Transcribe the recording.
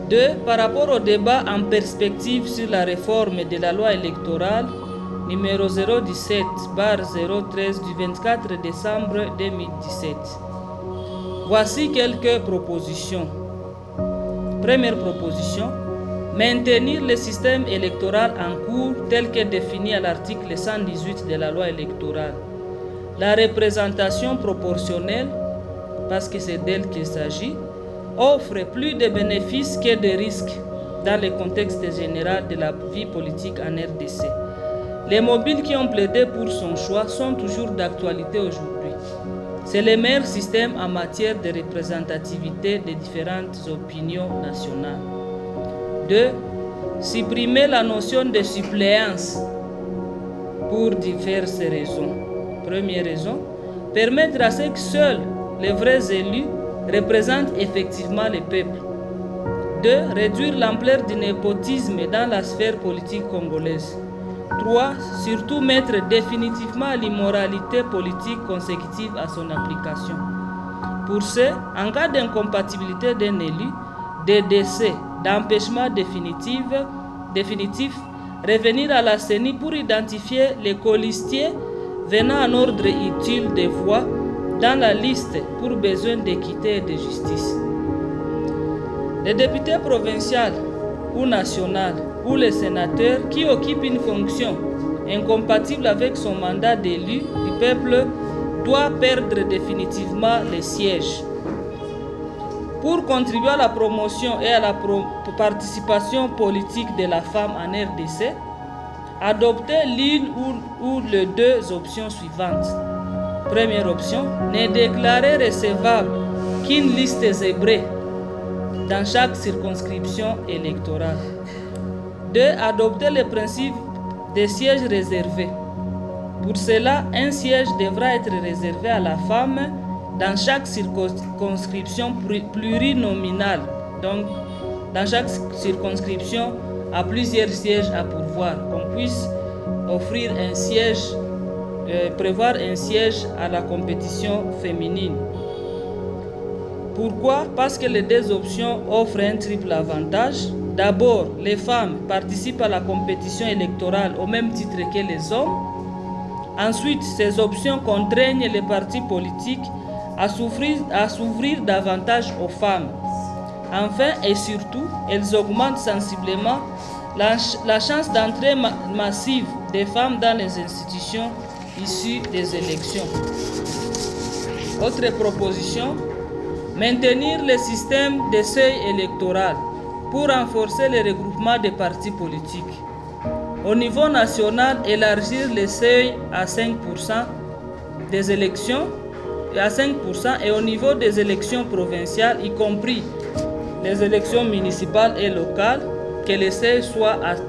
2. Par rapport au débat en perspective sur la réforme de la loi électorale numéro 017/013 du 24 décembre 2017. Voici quelques propositions. Première proposition, maintenir le système électoral en cours tel que défini à l'article 118 de la loi électorale. La représentation proportionnelle, parce que c'est d'elle qu'il s'agit, offre plus de bénéfices que de risques dans le contexte général de la vie politique en RDC. Les mobiles qui ont plaidé pour son choix sont toujours d'actualité aujourd'hui. C'est le meilleur système en matière de représentativité des différentes opinions nationales. 2. Supprimer la notion de suppléance pour diverses raisons. Première raison, permettre à ce que seuls les vrais élus représentent effectivement le peuple. 2. Réduire l'ampleur du népotisme dans la sphère politique congolaise. 3. Surtout mettre définitivement l'immoralité politique consécutive à son application. Pour ce, en cas d'incompatibilité d'un élu, de décès, d'empêchement définitif, revenir à la CENI pour identifier les colistiers venant en ordre utile des voix dans la liste pour besoin d'équité et de justice. Les députés provinciaux ou nationaux ou les sénateurs qui occupent une fonction incompatible avec son mandat d'élu du peuple doivent perdre définitivement les sièges. Pour contribuer à la promotion et à la participation politique de la femme en RDC, adoptez l'une ou les deux options suivantes. Première option, ne déclarer recevable qu'une liste zébrée dans chaque circonscription électorale. 2. Adopter le principe des sièges réservés. Pour cela, un siège devra être réservé à la femme dans chaque circonscription plurinominale. Donc, dans chaque circonscription, à plusieurs sièges à pourvoir, qu'on puisse offrir un siège, prévoir un siège à la compétition féminine. Pourquoi? Parce que les deux options offrent un triple avantage. D'abord, les femmes participent à la compétition électorale au même titre que les hommes. Ensuite, ces options contraignent les partis politiques à s'ouvrir davantage aux femmes. Enfin et surtout, elles augmentent sensiblement la chance d'entrée massive des femmes dans les institutions issues des élections. Autre proposition, maintenir le système de seuil électoral pour renforcer le regroupement des partis politiques. Au niveau national, élargir le seuil à 5% des élections et au niveau des élections provinciales, y compris les élections municipales et locales, que le seuil soit à 3%.